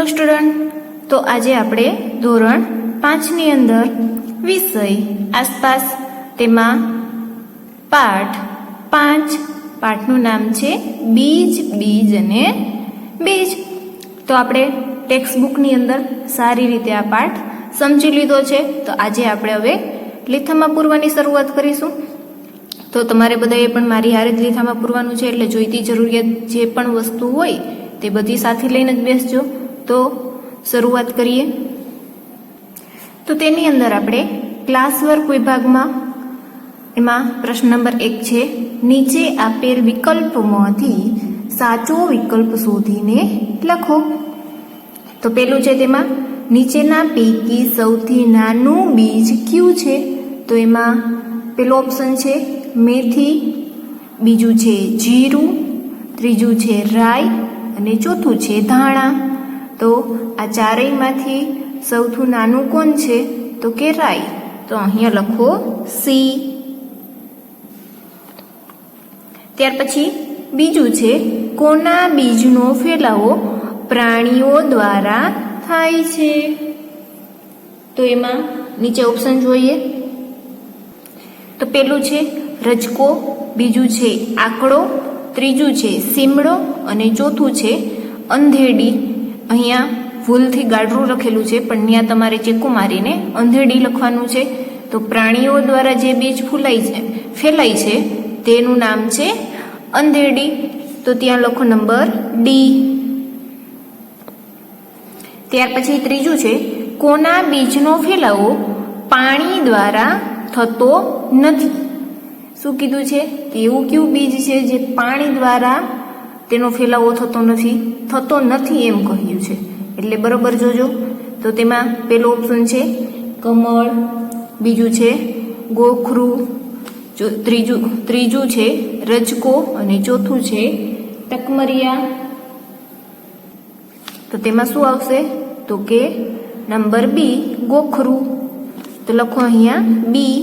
Hello student, તો આજે આપણે ધોરણ 5ની અંદર વિષય આસપાસ તેમાં પાઠ 5 પાઠનું નામ છે બીજ બીજ અને બીજ. તો આપણે ટેક્સ્ટ બુકની અંદર સારી રીતે આ પાઠ સમજી લીધો છે. તો આજે આપણે હવે લીથામાં પૂરવાની શરૂઆત કરીશું. તો તમારે બધાએ પણ મારી હારે જ લીથામાં પૂરવાનું છે, એટલે જોઈતી જરૂરિયાત જે પણ વસ્તુ હોય તે બધી સાથે લઈને જ બેસજો. તો શરૂઆત કરીએ. તો તેની અંદર આપણે ક્લાસ વર્ક વિભાગમાં એમાં પ્રશ્ન નંબર 1 છે, નીચે આપેલ વિકલ્પમાંથી સાચો વિકલ્પ શોધીને લખો. તો પેલું છે તેમાં નીચેના પૈકી સૌથી નાનું બીજ કયું છે? તો એમાં પેલો ઓપ્શન છે મેથી, બીજું છે જીરું, ત્રીજું છે રાઈ અને ચોથું છે ધાણા. તો આ ચારેયમાંથી સૌથી નાનું કોણ છે? તો કે રાઈ. તો અહીંયા લખો સી. ત્યાર પછી બીજું છે કોના બીજનો ફેલાવો પ્રાણીઓ દ્વારા થાય છે? તો એમાં નીચે ઓપ્શન જોઈએ. તો પેલું છે રજકો, બીજું છે આકડો, ત્રીજું છે સીમડો અને ચોથું છે અંધેડી. અહીંયા ભૂલથી ગાડરું લખેલું છે, પણ ત્યાં તમારે ચેકુ મારીને અંધેડી લખવાનું છે. તો પ્રાણીઓ દ્વારા જે બીજ ફેલાય છે તેનું નામ છે અંધેડી. તો ત્યાં લખો નંબર ડી. ત્યાર પછી ત્રીજું છે કોના બીજનો ફેલાવો પાણી દ્વારા થતો નથી? શું કીધું છે? એવું કયું બીજ છે જે પાણી દ્વારા તેનો ફેલાવો થતો નથી એમ કહ્યું છે. એટલે બરોબર જોજો. તો તેમાં પેલો ઓપ્શન છે કમળ, બીજું છે ગોખરું, ત્રીજું છે રજકો અને ચોથું છે ટકમરિયા. તો તેમાં શું આવશે? તો કે નંબર બી ગોખરું. તો લખો અહીંયા બી.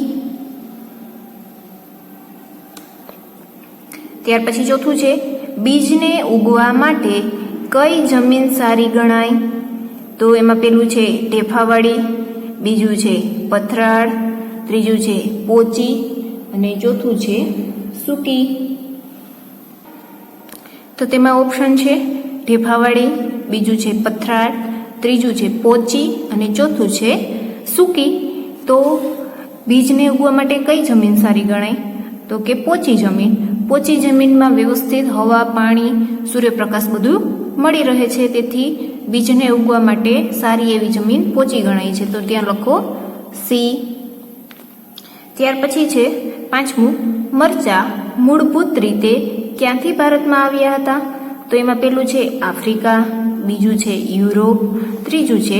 ત્યાર પછી ચોથું છે બીજને ઉગવા માટે કઈ જમીન સારી ગણાય? તો એમાં પેલું છે ઢેફાવાળી, બીજું છે પથરાળ, ત્રીજું છે પોચી અને ચોથું છે સૂકી. તો તેમાં ઓપ્શન છે ઢેફાવાળી, બીજું છે પથરાળ, ત્રીજું છે પોચી અને ચોથું છે સૂકી. તો બીજને ઉગવા માટે કઈ જમીન સારી ગણાય? તો કે પોચી જમીન. પોચી જમીનમાં વ્યવસ્થિત હવા, પાણી, સૂર્યપ્રકાશ બધું મળી રહે છે, તેથી બીજને ઉગવા માટે સારી એવી જમીન પોચી ગણાય છે. તો ત્યાં લખો સી. ત્યાર પછી છે 5મું, મરચાં મૂળભૂત રીતે ક્યાંથી ભારતમાં આવ્યા હતા? તો એમાં પેલું છે આફ્રિકા, બીજું છે યુરોપ, ત્રીજું છે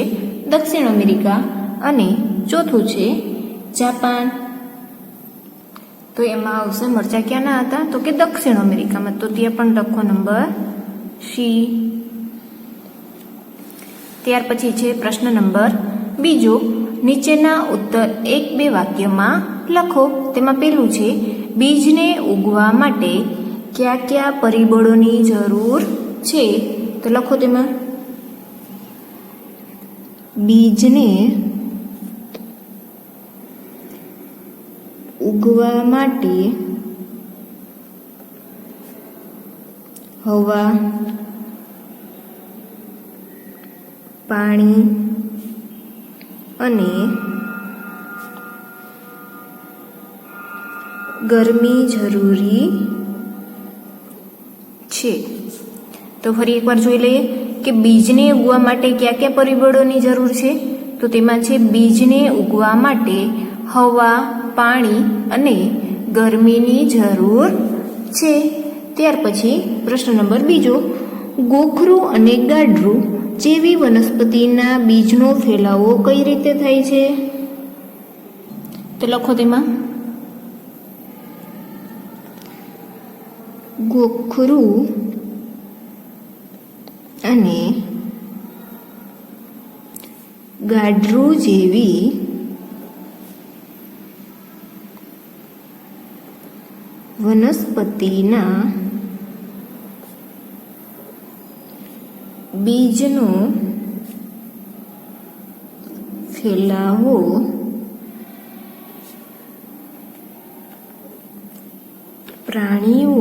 દક્ષિણ અમેરિકા અને ચોથું છે જાપાન. તો એમાં આવશે મરચાં ક્યાંના હતા? તો કે દક્ષિણ અમેરિકામાં. તો ત્યાં પણ લખો નંબર સી. ત્યાર પછી છે પ્રશ્ન નંબર 2, નીચેના ઉત્તર 1-2 વાક્યમાં લખો. તેમાં પેલું છે બીજને ઉગવા માટે કયા કયા પરિબળોની જરૂર છે? તો લખો તેમાં બીજને ઉગવા માટે હવા, પાણી અને ગરમી જરૂરી છે. તો ફરી એકવાર જોઈ લઈએ કે બીજને ઉગવા માટે કયા કયા પરિબળોની જરૂર છે? તો તેમાં છે બીજને ઉગવા માટે હવા, પાણી અને ગરમીની જરૂર છે. ત્યાર પછી પ્રશ્ન નંબર 2, ગોખરું અને ગાડરું જેવી વનસ્પતિના બીજનો ફેલાવો કઈ રીતે થાય છે? તો લખો તેમાં ગોખરું અને ગાડરું જેવી વનસ્પતિના બીજનો ફેલાવો પ્રાણીઓ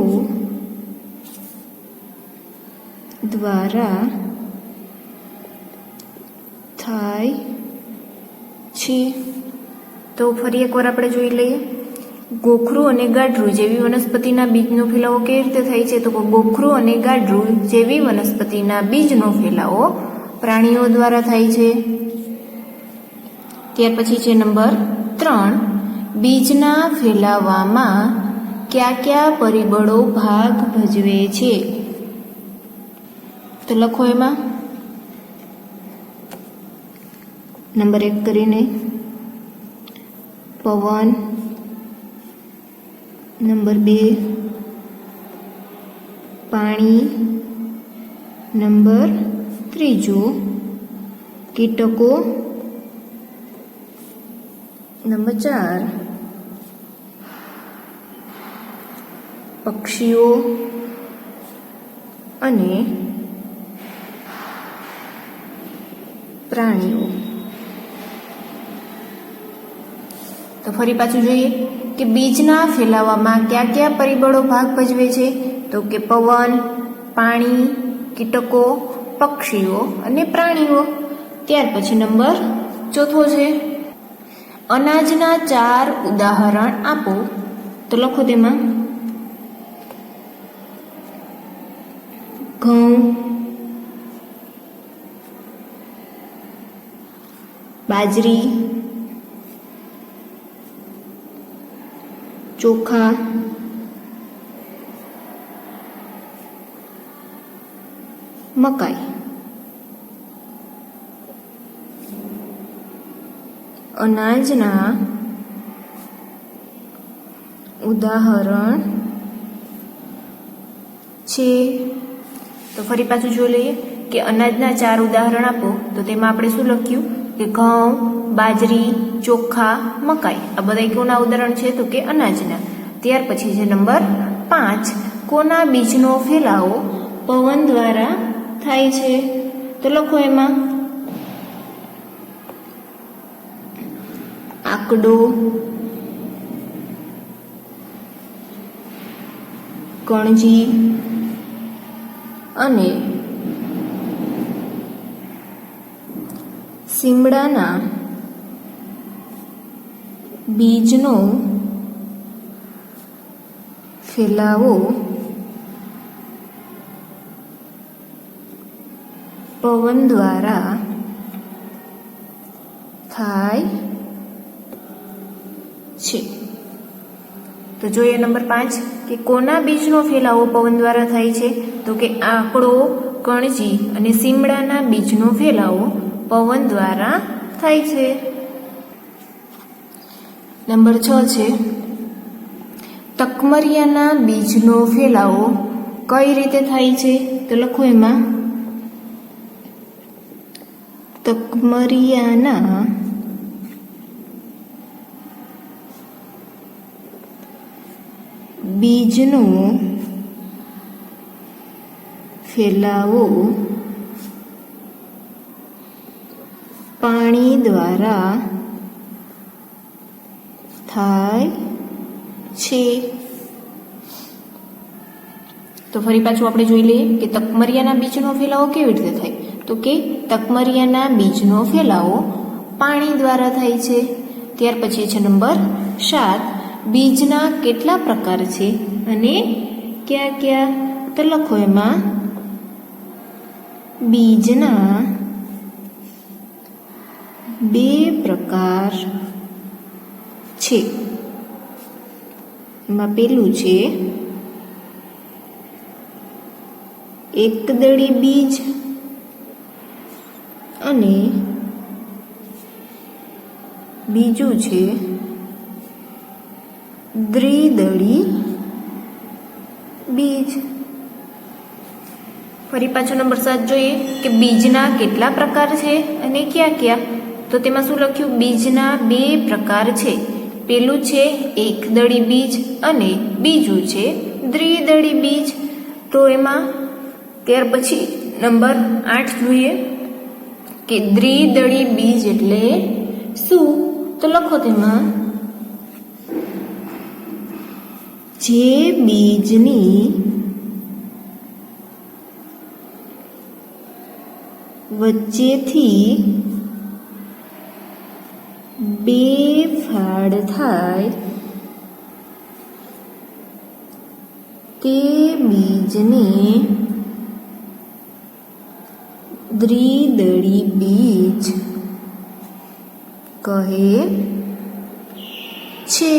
દ્વારા થાય છે. તો ફરી એકવાર આપણે જોઈ લઈએ. ગોખરું અને ગાડરું જેવી વનસ્પતિના બીજનો ફેલાવો કેવી રીતે થાય છે? તો ગોખરું અને ગાડરું જેવી વનસ્પતિના બીજનો ફેલાવો પ્રાણીઓ દ્વારા થાય છે. ત્યાર પછી છે નંબર 3, બીજના ફેલાવામાં કયા કયા પરિબળો ભાગ ભજવે છે? તો લખો એમાં નંબર 1 કરીને પવન, નંબર 2 પાણી, નંબર 3 કીટકો, નંબર 4 પક્ષીઓ અને પ્રાણીઓ. તો ફરી પાછું જોઈએ કે બીજના ફેલાવામાં કયા કયા પરિબળો ભાગ ભજવે છે? તો કે પવન, પાણી, કીટકો, પક્ષીઓ અને પ્રાણીઓ. ત્યાર પછી નંબર 4 છે અનાજના 4 ઉદાહરણ આપો. તો લખો તેમાં ઘઉં, બાજરી, ચોખા, મકાઈ. અનાજના ઉદાહરણ છે. તો ફરી પાછું જોઈ લઈએ કે અનાજના 4 ઉદાહરણ આપો. તો તેમાં આપણે શું લખ્યું કે ઘઉં, બાજરી, ચોખા, મકાઈ. આ બધા કોના ઉદાહરણ છે? તો કે અનાજના. ત્યાર પછી છે નંબર 5, કોના બીજનો ફેલાવો પવન દ્વારા થાય છે? તો લખો એમાં આકડો, કણજી અને સીમડાના બીજનો ફેલાવો પવન દ્વારા થાય છે. તો જોઈએ નંબર 5 કે કોના બીજનો ફેલાવો પવન દ્વારા થાય છે? તો કે આકડો, કણજી અને સીમડાના બીજનો ફેલાવો પવન દ્વારા થાય છે. નંબર 6 છે તકમરિયાના બીજનો ફેલાવો કઈ રીતે થાય છે? તો લખો એમાં તકમરિયાના બીજનો ફેલાવો પાણી દ્વારા થાય છે. તો ફરી પાછું આપણે જોઈ લઈએ કે તકમરિયાના બીજનો ફેલાવો કેવી રીતે થાય? તો કે તકમરિયાના બીજનો ફેલાવો પાણી દ્વારા થાય છે. ત્યાર પછી છે નંબર 7, બીજના કેટલા પ્રકાર છે અને કયા કયા? તો લખો એમાં બીજના 2 પ્રકાર છે. એમાં પેલું છે એકદળી બીજ અને બીજું છે દ્વિદળી બીજ. ફરી પાછો નંબર 7 જોઈએ કે બીજના કેટલા પ્રકાર છે અને કયા કયા? તો તેમાં શું લખ્યું? બીજના 2 પ્રકાર છે. પેલું છે એકદળી બીજ અને બીજું છે દ્વિદળી બીજ. તો એમાં ત્યાર પછી નંબર 8 જોઈએ કે દ્વિદળી બીજ એટલે શું? તો લખો તેમાં જે બીજની વચ્ચેથી બે ફાડ થાય તે બીજને દ્વિદળી બીજ કહે છે.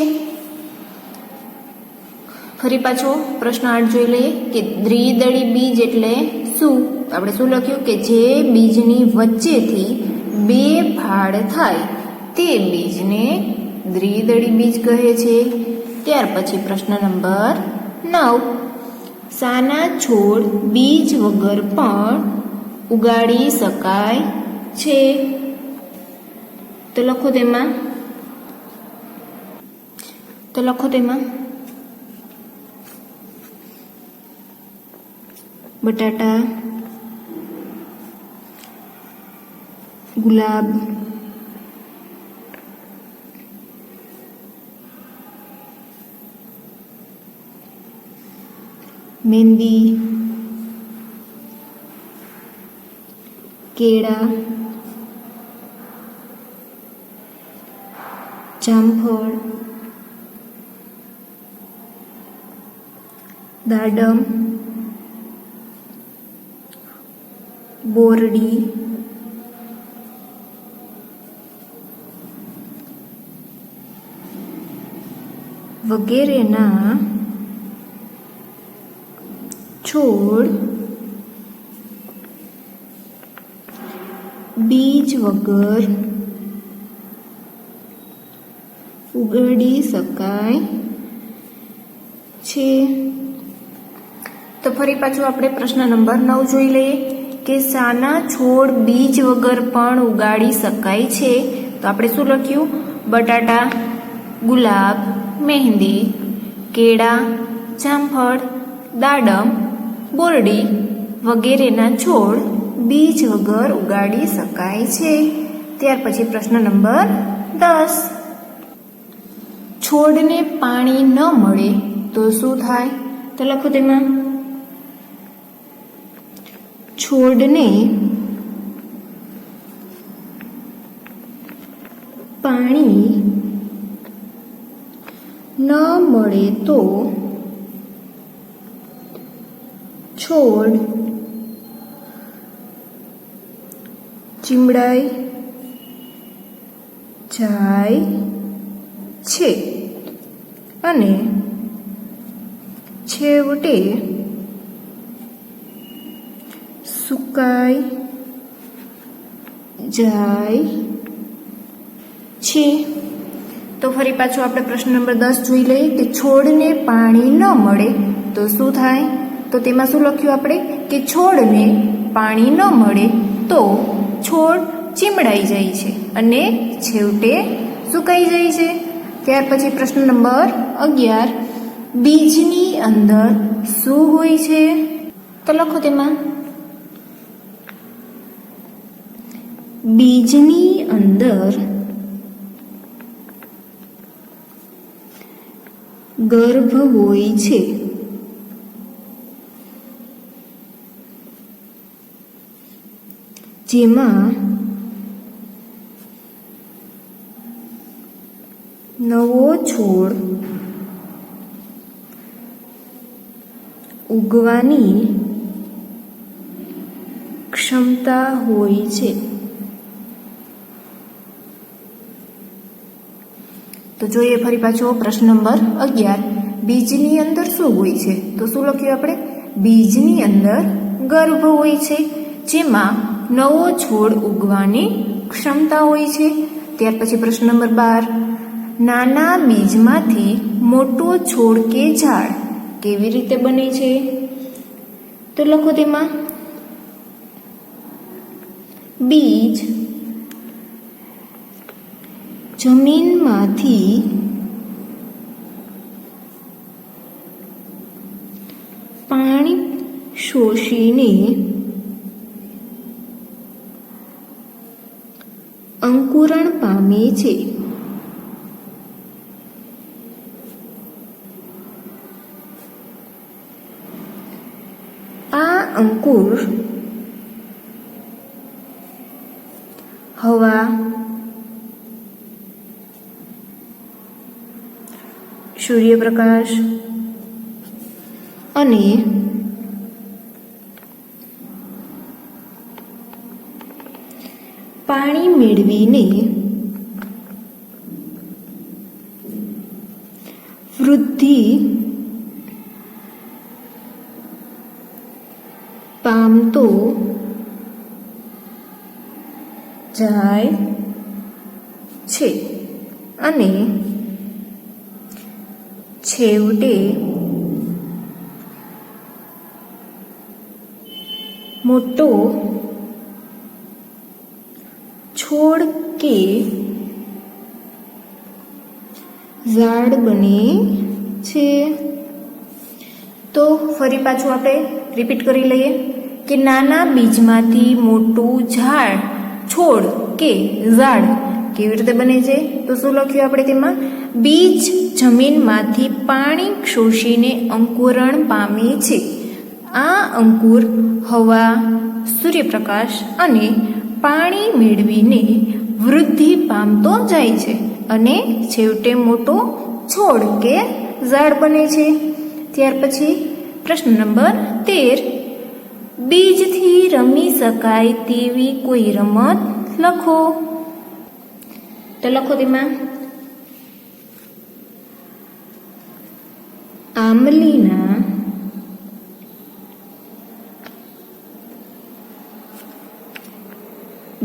ફરી પાછો પ્રશ્ન 8 જોઈ લઈએ કે દ્વિદળી બીજ એટલે શું? આપણે શું લખ્યું કે જે બીજની વચ્ચેથી બે ફાડ થાય તે બીજને દ્વિદળી બીજ કહે છે. ત્યાર પછી પ્રશ્ન નંબર 9, શાના છોડ બીજ વગર પણ ઉગાડી શકાય છે? તો લખો તેમાં બટાટા, ગુલાબ, મહેંદી, કેળા, જામફળ, દાડમ, બોરડી, વગેરેના છોડ બીજ વગર ઉગાડી શકાય છે. તો ફરી પાછું આપણે પ્રશ્ન નંબર 9 જોઈ લઈએ કે શાના છોડ બીજ વગર પણ ઉગાડી શકાય છે? તો આપણે શું લખ્યું? બટાટા, ગુલાબ, મહેંદી, કેળા, જામફળ, દાડમ, બોરડી વગેરેના છોડ બીજ વગર ઉગાડી શકાય છે. ત્યાર પછી પ્રશ્ન નંબર 10, છોડને પાણી ન મળે તો શું થાય? તો લખો તેમાં છોડને પાણી ન મળે તો છોડ ચીમડાઈ જાય છે અને છેવટે સુકાઈ જાય છે. તો ફરી પાછું આપણે પ્રશ્ન નંબર 10 જોઈ લઈએ કે છોડને પાણી ન મળે તો શું થાય? તો તેમાં શું લખ્યું આપણે કે છોડને પાણી ન મળે તો છોડ ચીમડાઈ જાય છે અને છેવટે સુકાઈ જાય છે. ત્યાર પછી પ્રશ્ન નંબર 11, બીજની અંદર શું હોય છે? તો લખો તેમાં બીજની અંદર ગર્ભ હોય છે. જેમાં નવો છોડ ઉગવાની ક્ષમતા હોય છે. તો જોઈએ ફરી પાછો પ્રશ્ન નંબર 11, બીજની અંદર શું હોય છે? તો શું લખ્યું આપણે? બીજની અંદર ગર્ભ હોય છે જેમાં નવો છોડ ઉગવાની ક્ષમતા હોય છે. ત્યાર પછી પ્રશ્ન નંબર 12, નાના બીજમાંથી મોટો છોડ કે ઝાડ કેવી રીતે બને છે? તો લખો તેમાં બીજ જમીનમાંથી પાણી શોષીને અંકુરણ પામે પામે છે. આ અંકુર હવા, સૂર્યપ્રકાશ અને પાણી મેળવીને વૃદ્ધિ પામતો જાય છે અને છેવટે મોટો છોડ કે ઝાડ બને છે. તો ફરી પાછું આપણે રિપીટ કરી લઈએ કે નાના બીજમાંથી મોટું ઝાડ, છોડ કે ઝાડ કેવી રીતે બને છે? તો શું લખ્યું આપણે તેમાં? બીજ જમીનમાંથી પાણી શોષીને અંકુરણ પામે છે. આ અંકુર હવા, સૂર્યપ્રકાશ અને પાણી મેળવીને વૃદ્ધિ પામતો જાય છે અને છેવટે મોટો છોડ કે ઝાડ બને છે. ત્યાર પછી પ્રશ્ન નંબર 13, બીજથી રમી શકાય તેવી કોઈ રમત લખો. તો લખો તેમાં આંબલીના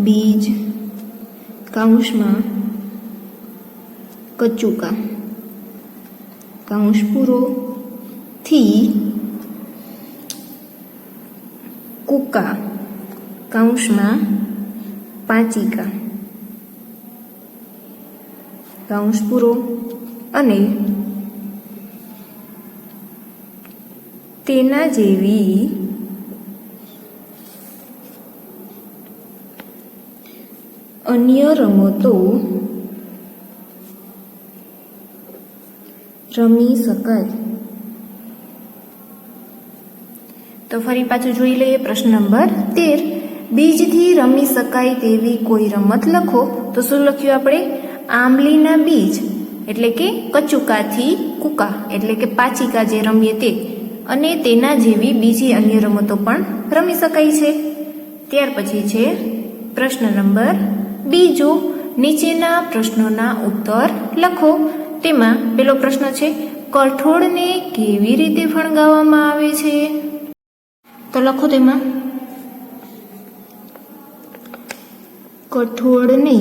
બીજ કૌંસમાં કચુકા કૌંસ પૂરો થી કુકા કૌંસમાં પાંચિકા કૌંસ પૂરો અને તેના જેવી અન્ય રમતો રમી શકાય. તો ફરી પાછું જોઈ લઈએ પ્રશ્ન નંબર 13, બીજથી રમી શકાય તેવી કોઈ રમત લખો. તો શું લખ્યું આપણે? આંબલીના બીજ એટલે કે કચુકાથી કુકા એટલે કે પાચિકા જે રમીએ તે, અને તેના જેવી બીજી અન્ય રમતો પણ રમી શકાય છે. ત્યાર પછી છે પ્રશ્ન નંબર 2, નીચેના પ્રશ્નોના ઉત્તર લખો. તેમાં પેલો પ્રશ્ન છે, કઠોળને કેવી રીતે ફણગાવવામાં આવે છે? તો લખો તેમાં કઠોળને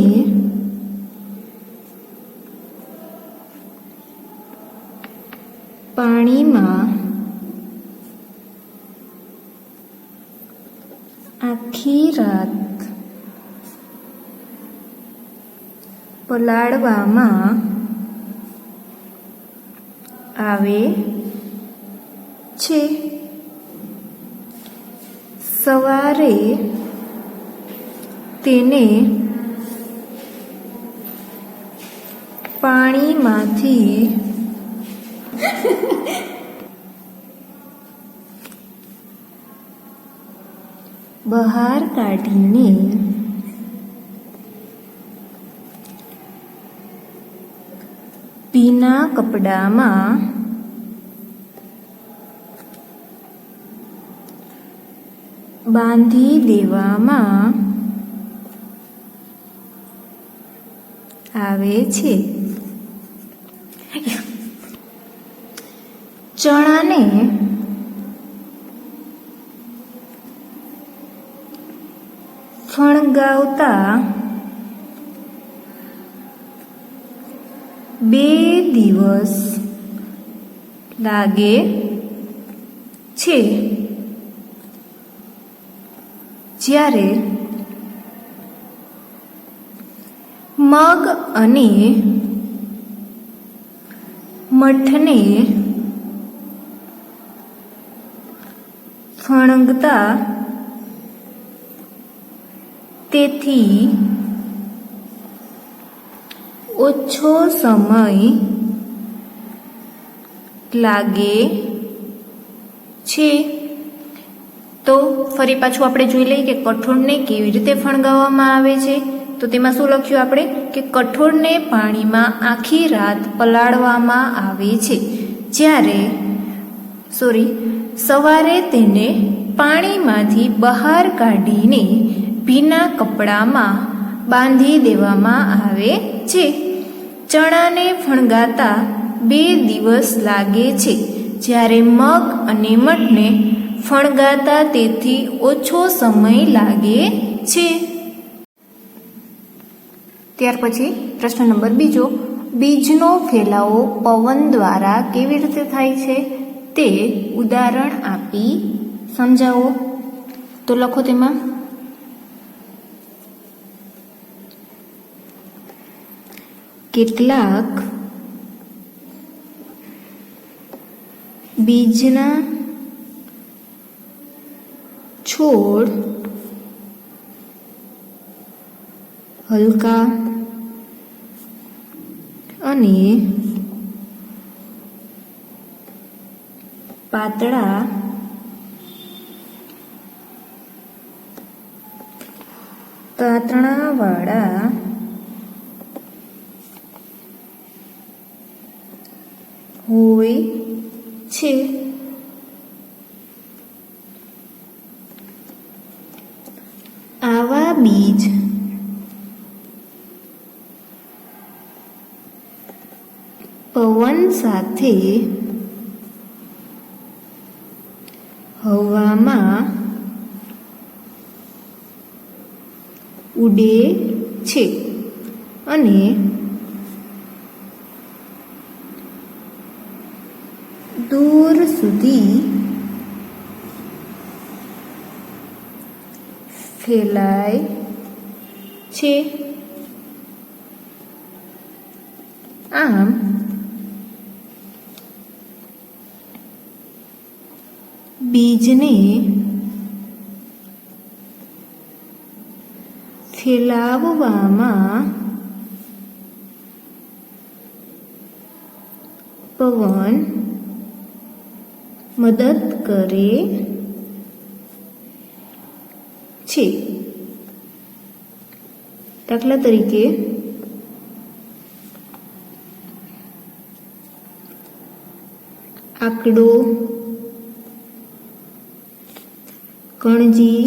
પાણીમાં આખી રાત પલાળવામાં આવે છે. સવારે તેને પાણીમાંથી બહાર કાઢીને ભીના કપડામાં બાંધી દેવામાં આવે છે. ચણાને ફણગાવતા 2 દિવસ લાગે છે. જ્યારે મગ અને મઠને ફણગતા તેથી ઓછો સમય લાગે છે. તો ફરી પાછું આપણે જોઈ લઈએ કે કઠોળને કેવી રીતે ફણગાવવામાં આવે છે. તો તેમાં શું લખ્યું આપણે કે કઠોળને પાણીમાં આખી રાત પલાળવામાં આવે છે. જ્યારે સવારે તેને પાણીમાંથી બહાર કાઢીને ભીના કપડામાં બાંધી દેવામાં આવે છે. ચણાને ફણગાતા 2 દિવસ લાગે છે, જ્યારે મગ અને મઠને ફણગાતા તેથી ઓછો સમય લાગે છે. ત્યાર પછી પ્રશ્ન નંબર 2, બીજનો ફેલાવો પવન દ્વારા કેવી રીતે થાય છે તે ઉદાહરણ આપી સમજાવો. તો લખો તેમાં કેટલાક બીજના છોડ હલકા અને પાતળા તાંતણાવાળા હોય છે. આવા બીજ પવન સાથે હવામાં ઉડે છે અને દૂર સુધી ફેલાય છે. આમ બીજને ફેલાવવામાં પવન મદદ કરે છે. દાખલા તરીકે આકડો, કણજી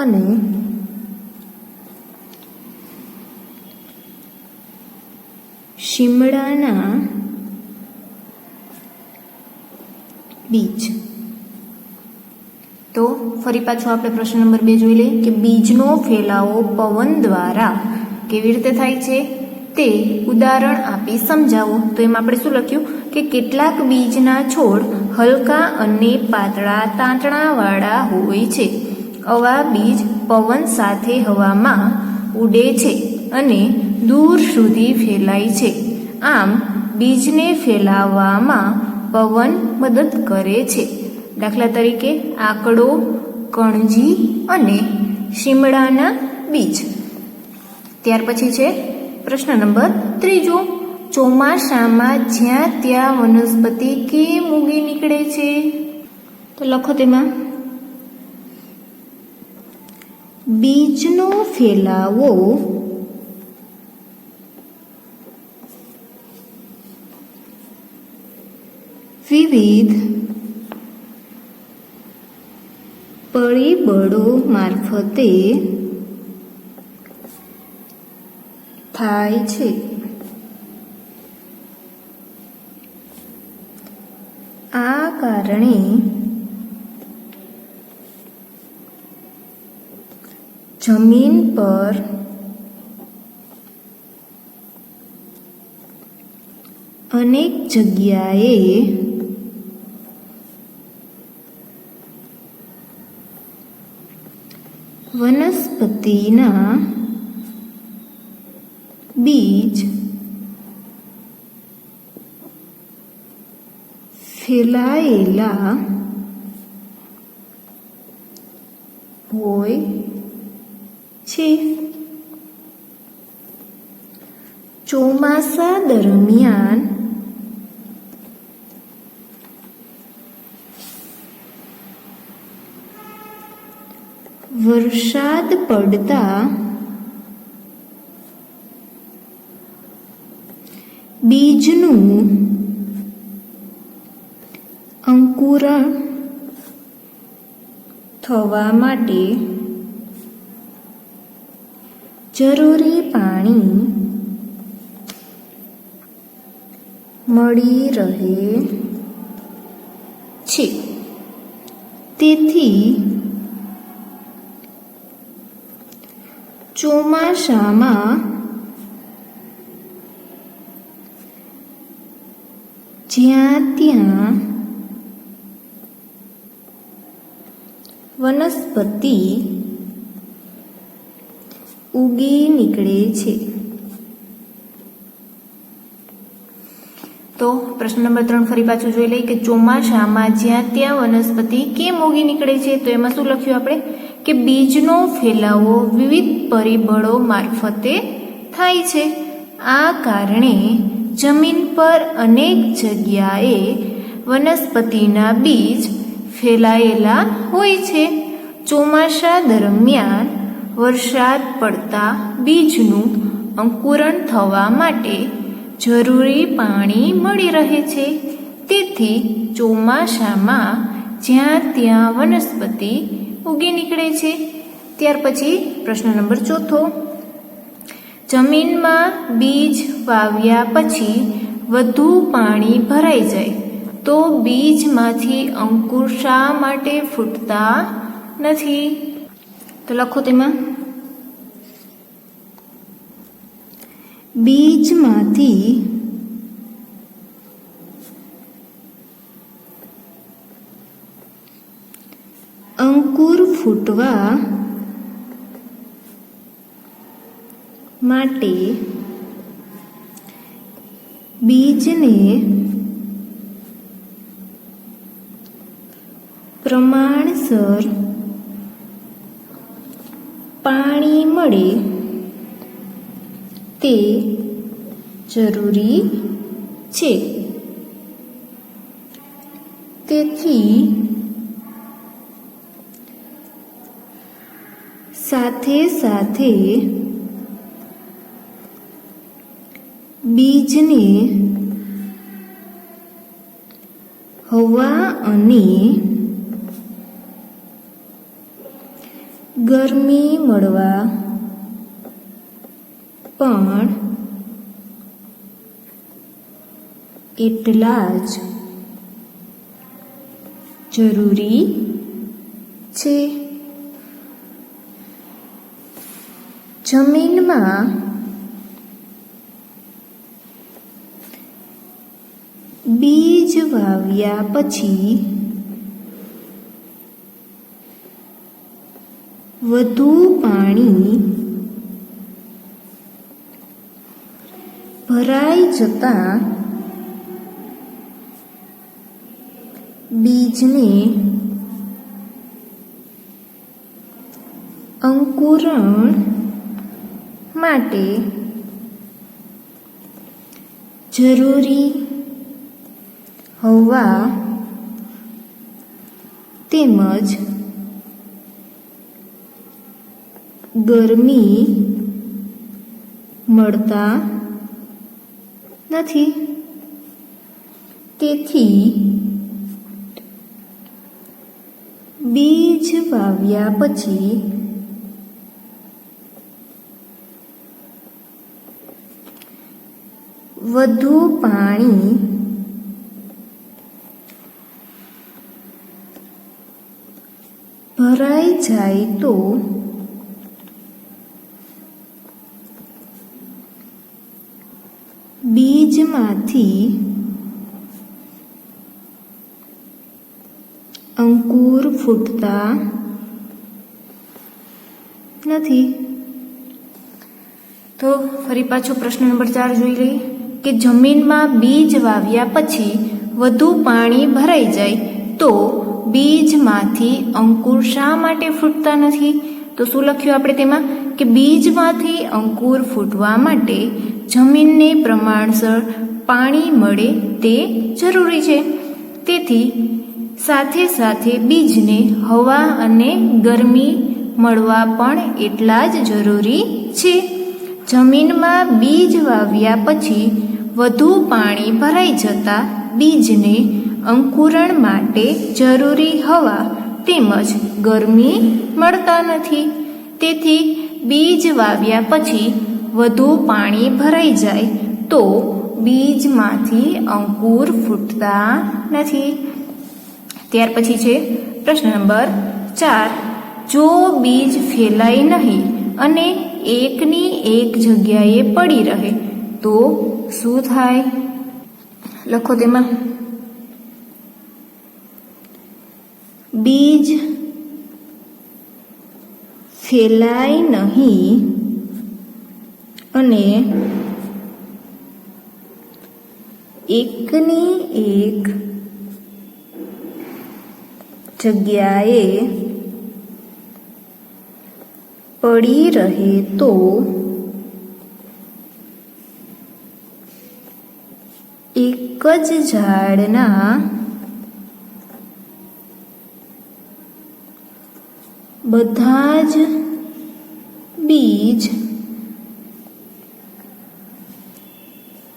અને શિમળાના બીજ. તો ફરી પાછું આપણે પ્રશ્ન નંબર 2 જોઈ લઈએ કે બીજનો ફેલાવો પવન દ્વારા કેવી રીતે થાય છે તે ઉદાહરણ આપી સમજાવો. તો એમાં આપણે શું લખ્યું કે કેટલાક બીજના છોડ હલકા અને પાતળા તાંતણાવાળા હોય છે. આવા બીજ પવન સાથે હવામાં ઉડે છે અને દૂર સુધી ફેલાય છે. આમ બીજને ફેલાવવામાં પવન મદદ કરે છે. દાખલા તરીકે આકડો, કણજી અને શિમળાના બીજ. ત્યાર પછી છે પ્રશ્ન નંબર 3, ચોમાસામાં જ્યાં ત્યાં વનસ્પતિ કેમ ઉગી નીકળે છે. તો લખો તેમાં બીજનો ફેલાવો વિવિધ પરિબળો મારફતે થાય છે. આ કારણે જમીન પર અનેક જગ્યાએ વનસ્પતિના બીજ ફેલાયેલા હોય છે. ચોમાસા દરમિયાન વરસાદ પડતા બીજનું અંકુરણ થવા માટે જરૂરી પાણી મળી રહે છે. તેથી ચોમાસામાં જ્યાં ત્યાં વનસ્પતિ ઉગી નીકળે છે. તો પ્રશ્ન નંબર 3 ફરી પાછું જોઈ લઈએ કે ચોમાસામાં જ્યાં ત્યાં વનસ્પતિ કેમ ઉગી નીકળે છે. તો એમાં શું લખ્યું આપણે કે બીજનો ફેલાવો વિવિધ પરિબળો મારફતે થાય છે. આ કારણે જમીન પર અનેક જગ્યાએ વનસ્પતિના બીજ ફેલાયેલા હોય છે. ચોમાસા દરમિયાન વરસાદ પડતા બીજનું અંકુરણ થવા માટે જરૂરી પાણી મળી રહે છે. તેથી ચોમાસામાં જ્યાં ત્યાં વનસ્પતિ ઉગી નીકળે છે. ત્યાર પછી પ્રશ્ન નંબર 4. જમીનમાં બીજ વાવ્યા પછી વધુ પાણી ભરાઈ જાય તો બીજમાંથી અંકુર શા માટે ફૂટતા નથી? તો લખો તેમાં બીજમાંથી અંકુર ફૂટવા માટે બીજને પ્રમાણસર પાણી મળે તે જરૂરી છે. તેથી સાથે સાથે બીજને હવા અને ગરમી મળવા પણ એટલા જ જરૂરી છે. જમીનમાં બીજ વાવ્યા પછી વધુ પાણી ભરાઈ જતા બીજને અંકુરણ માટે જરૂરી હવા તેમજ ગરમી મળતા નથી. તેથી બીજ વાવ્યા પછી વધુ પાણી ભરાઈ જાય તો બીજમાંથી અંકુર ફૂટતા નથી. તો ફરી પાછો પ્રશ્ન નંબર 4 જોઈ લઈએ કે જમીનમાં બીજ વાવ્યા પછી વધુ પાણી ભરાઈ જાય તો બીજમાંથી અંકુર શા માટે ફૂટતા નથી? તો શું લખ્યું આપણે તેમાં કે બીજમાંથી અંકુર ફૂટવા માટે જમીનને પ્રમાણસર પાણી મળે તે જરૂરી છે. તેથી સાથે સાથે બીજને હવા અને ગરમી મળવા પણ એટલા જ જરૂરી છે. જમીનમાં બીજ વાવ્યા પછી વધુ પાણી ભરાઈ જતાં બીજને અંકુરણ માટે જરૂરી હવા તેમજ ગરમી મળતા નથી. તેથી બીજ વાવ્યા પછી વધુ પાણી ભરાઈ જાય તો બીજમાંથી અંકુર ફૂટતા નથી. ત્યાર પછી છે પ્રશ્ન નંબર 4. જો બીજ ફેલાય નહીં અને એકની એક જગ્યાએ પડી રહે તો શું થાય? લખો તેમાં. બીજ ફેલાય નહીં અને એકની એક જગ્યાએ પડી રહે તો એક જ ઝાડના બધા જ બીજ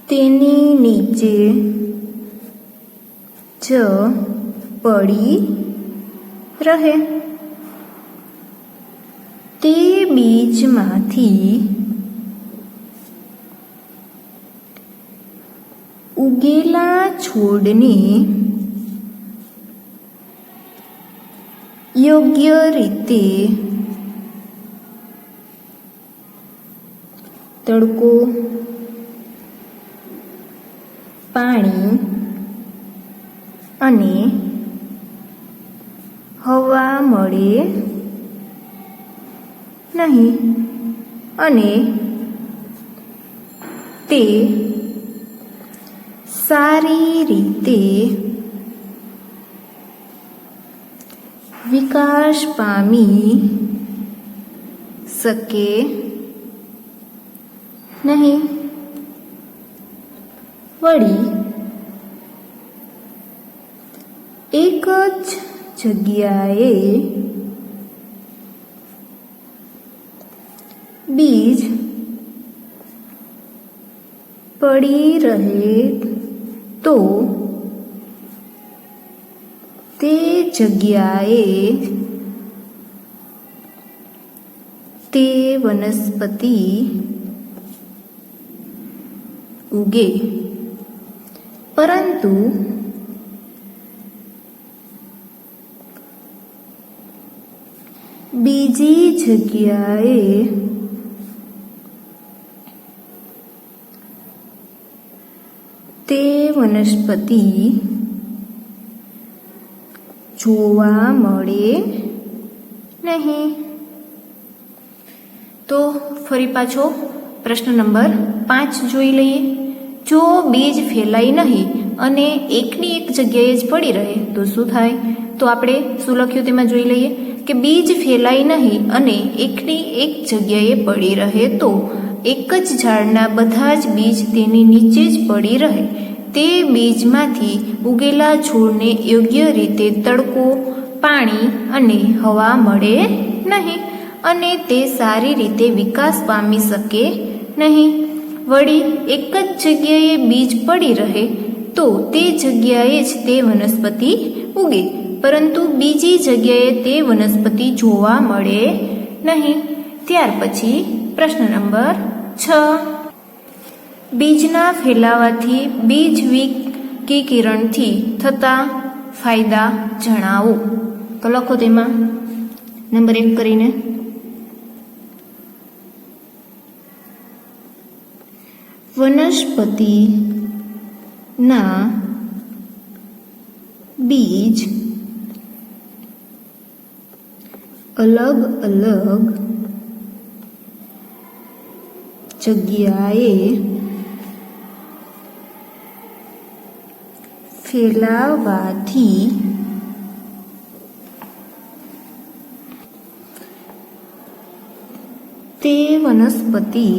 તેની નીચે જ પડી રહે. તે બીજમાંથી ઉગેલા છોડને યોગ્ય રીતે તડકો, પાણી અને હવા મળે નહીં અને તે સારી રીતે વિકાસ પામી શકે નહીં. વળી એક જ જગ્યાએ બીજ પડી રહે તો તે જગ્યાએ તે વનસ્પતિ ઉગે. પરંતુ બીજી જગ્યાએ તે વનસ્પતિ જોવા મળે નહીં. તો ફરી પાછો પ્રશ્ન નંબર 5 જોઈ લઈએ. જો બીજ ફેલાય નહીં અને એકની એક જગ્યાએ જ પડી રહે તો શું થાય? તો આપણે શું લખ્યું તેમાં જોઈ લઈએ કે બીજ ફેલાય નહીં અને એકની એક જગ્યાએ પડી રહે તો એક જ ઝાડના બધા જ બીજ તેની નીચે જ પડી રહે. તે બીજમાંથી ઉગેલા છોડને યોગ્ય રીતે તડકો, પાણી અને હવા મળે નહીં અને તે સારી રીતે વિકાસ પામી શકે નહીં. વળી એક જ જગ્યાએ બીજ પડી રહે તો તે જગ્યાએ જ તે વનસ્પતિ ઉગે, પરંતુ બીજી જગ્યાએ તે વનસ્પતિ જોવા મળે નહીં. ત્યાર પછી પ્રશ્ન નંબર 6. બીજના ફેલાવાથી બીજ વિકિરણથી થતા ફાયદા જણાવો. તો લખો તેમાં નંબર 1 કરીને. વનસ્પતિના બીજ અલગ અલગ જગ્યાએ ફેલાવાથી તે વનસ્પતિ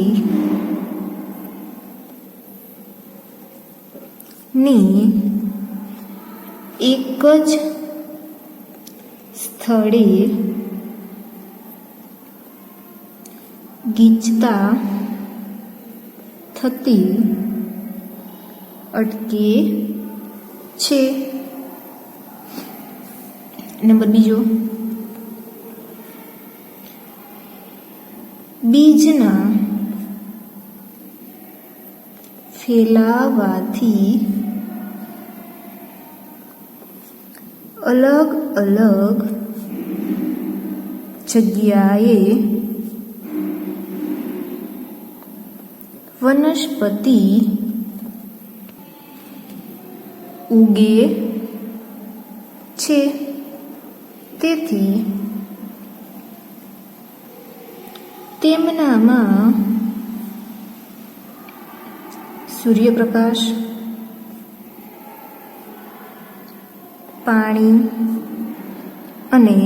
ની એક જ સ્થળે ગીચતા થતી અટકે છે. નંબર બીજો, બીજના ફેલાવાથી અલગ અલગ જગ્યાએ વનસ્પતિ ઉગે છે. તેથી તેમનામાં સૂર્યપ્રકાશ, પાણી અને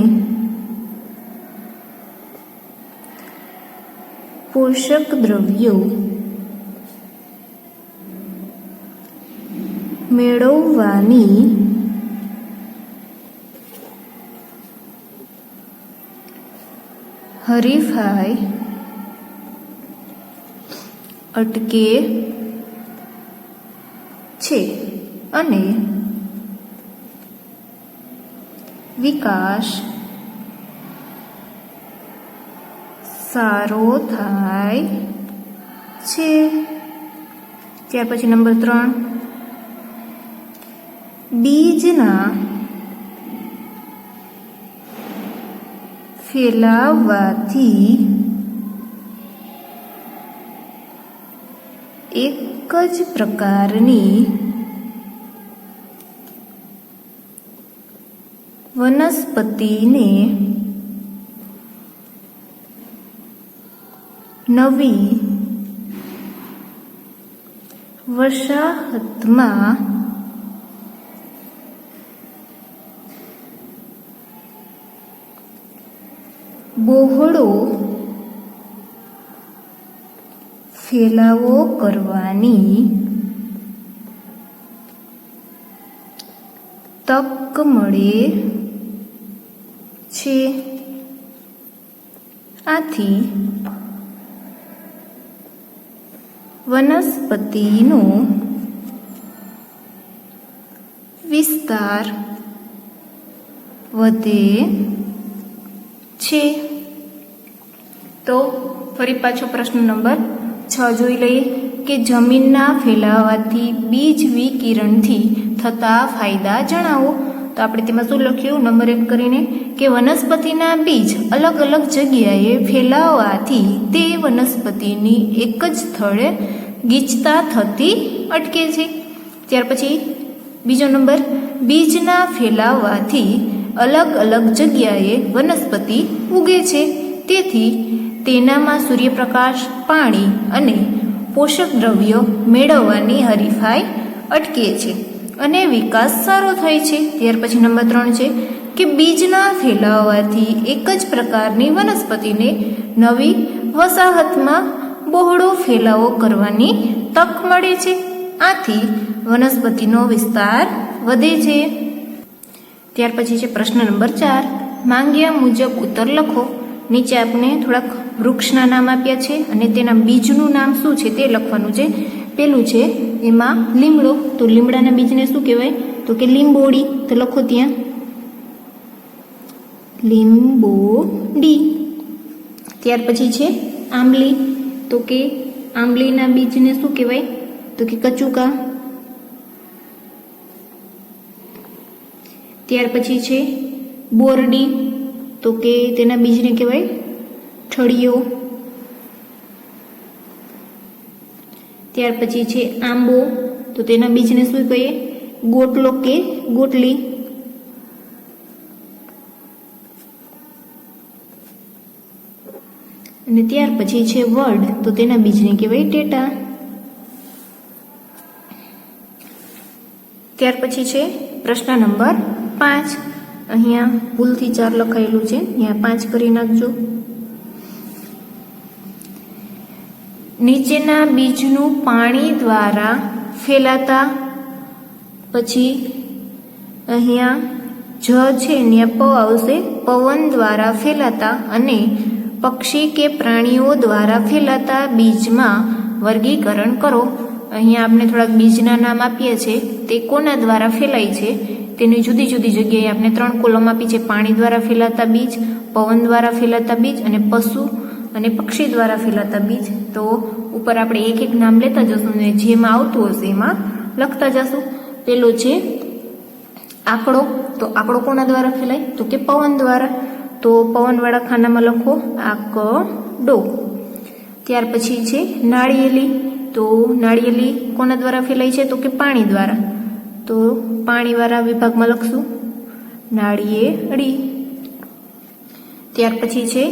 પોષક દ્રવ્યો મેળવવાની હરીફાઈ અટકે છે અને વિકાસ સારો થાય છે. ત્યાર પછી નંબર 3, બીજના ફેલાવવાથી એક જ પ્રકારની વનસ્પતિને નવી વસાહતમાં બહોળો ફેલાવો કરવાની તક મળે છે. આથી વનસ્પતિનો વિસ્તાર વધે છે. તો ફરી પાછો પ્રશ્ન નંબર 6 જોઈ લઈએ કે જમીનના ફેલાવાથી બીજ વિકિરણથી થતા ફાયદા જણાવો. તો આપણે તેમાં શું લખ્યું નંબર 1 કરીને કે વનસ્પતિના બીજ અલગ અલગ જગ્યાએ ફેલાવાથી તે વનસ્પતિની એક જ સ્થળે ગીચતા થતી અટકે છે. ત્યાર પછી બીજો નંબર, બીજના ફેલાવાથી અલગ અલગ જગ્યાએ વનસ્પતિ ઉગે છે. તેથી તેનામાં સૂર્યપ્રકાશ, પાણી અને પોષક દ્રવ્યો મેળવવાની હરીફાઈ અટકે છે અને વિકાસ સારો થાય છે. ત્યાર પછી નંબર 3 છે કે બીજના ફેલાવવાથી એક જ પ્રકારની વનસ્પતિને નવી વસાહતમાં બહોળો ફેલાવો કરવાની તક મળે છે. આથી વનસ્પતિનો વિસ્તાર વધે છે. ત્યાર પછી છે પ્રશ્ન નંબર 4, માંગ્યા મુજબ ઉત્તર લખો. નીચે આપણે થોડાક વૃક્ષના નામ આપ્યા છે અને તેના બીજનું નામ શું છે તે લખવાનું છે. પેલું છે એમાં લીમડો, તો લીમડાના બીજને શું કહેવાય? તો કે લીંબોડી. તો લખો ત્યાં લીંબોડી. ત્યાર પછી છે આંબલી, તો કે આંબલીના બીજને શું કહેવાય? તો કે કચુકા. ત્યાર પછી છે બોરડી, તો કે તેના બીજને કહેવાય ઠળિયો. ત્યાર પછી છે આંબો, તો તેના બીજને શું કહીએ? ગોટલો કે ગોટલી. અને ત્યાર પછી છે વડ, તો તેના બીજને કહેવાય ટેટા. ત્યાર પછી છે પ્રશ્ન નંબર 5. અહીંયા ભૂલથી 4 લખાયેલું છે, અહીંયા 5 કરી નાખજો. નીચેના બીજનું પાણી દ્વારા ફેલાતા પછી અહીંયા જ છે ત્યાં પ આવશે. પવન દ્વારા ફેલાતા અને પક્ષી કે પ્રાણીઓ દ્વારા ફેલાતા બીજમાં વર્ગીકરણ કરો. અહીંયા આપણે થોડાક બીજના નામ આપીએ છીએ. તે કોના દ્વારા ફેલાય છે તેની જુદી જુદી જગ્યાએ આપણે 3 કોલમ આપી છે. પાણી દ્વારા ફેલાતા બીજ, પવન દ્વારા ફેલાતા બીજ અને પશુ અને પક્ષી દ્વારા ફેલાતા બીજ. તો ઉપર આપણે એક એક નામ લેતા જશું ને જેમાં આવતું હશે એમાં લખતા જશું. પેલો છે આંકડો. તો આંકડો કોના દ્વારા ફેલાય? તો કે પવન દ્વારા. તો પવનવાળા ખાનામાં લખો આંકડો. ત્યાર પછી છે નાળિયેલી. તો નાળિયેલી કોના દ્વારા ફેલાય છે? તો કે પાણી દ્વારા. તો પાણીવાળા વિભાગમાં લખશું નાળિયેળી. ત્યાર પછી છે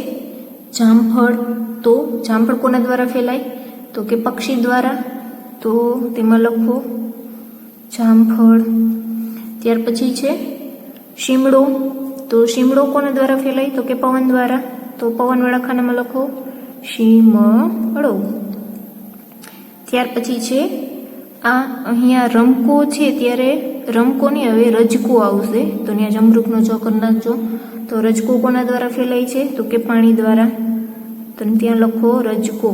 જામફળ. તો જામફળ કોના દ્વારા ફેલાય? તો કે પક્ષી દ્વારા. તો તેમાં લખો જામફળ. ત્યાર પછી છે શીમડો. તો શીમડો કોના દ્વારા ફેલાય? તો કે પવન દ્વારા. તો પવનવાળા ખાનામાં લખો શીમડો. ત્યાર પછી છે આ અહીંયા રમકો છે, ત્યારે રમકો નહીં, હવે રજકો આવશે. તો ત્યાં જમરૂખનો જો કરી નાખજો. તો રજકો કોના દ્વારા ફેલાય છે? તો કે પાણી દ્વારા. તો ત્યાં લખો રજકો.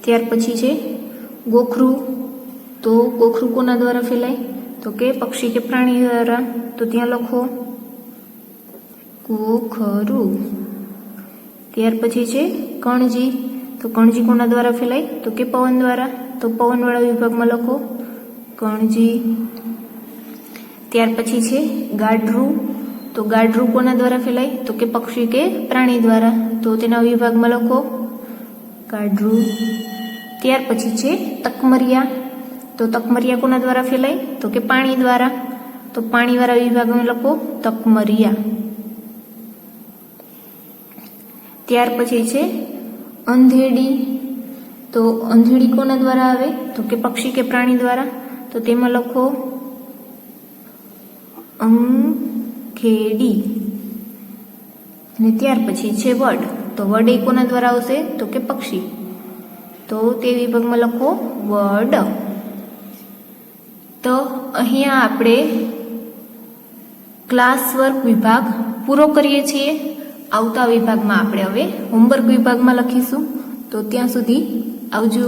ત્યાર પછી છે ગોખરું. તો ગોખરું કોના દ્વારા ફેલાય? તો કે પક્ષી કે પ્રાણી દ્વારા. તો ત્યાં લખો ગોખરું. ત્યાર પછી છે કણજી. તો કણજી કોના દ્વારા ફેલાય? તો કે પવન દ્વારા. તો પવનવાળા વિભાગમાં લખો કણજી. ત્યાર પછી છે ગાડરું. તો ગાડરું કોના દ્વારા ફેલાય? તો કે પક્ષી કે પ્રાણી દ્વારા. તો તેના વિભાગમાં લખો ગાડરું. ત્યાર પછી છે તકમરિયા. તો તકમરિયા કોના દ્વારા ફેલાય? તો કે પાણી દ્વારા. તો પાણીવાળા વિભાગમાં લખો તકમરિયા. ત્યાર પછી છે અંધેડી. તો અંધેડી કોના દ્વારા આવે? તો કે પક્ષી કે પ્રાણી દ્વારા. તો તેમાં લખો અંખેડી. અને ત્યાર પછી છે વડ. તો વડ એ કોના દ્વારા આવશે? તો કે પક્ષી. તો તે વિભાગમાં લખો વડ. તો અહીંયા આપણે ક્લાસ વર્ક વિભાગ પૂરો કરીએ છીએ. આવતા વિભાગમાં આપણે હવે હોમવર્ક વિભાગમાં લખીશું. તો ત્યાં સુધી આવજો.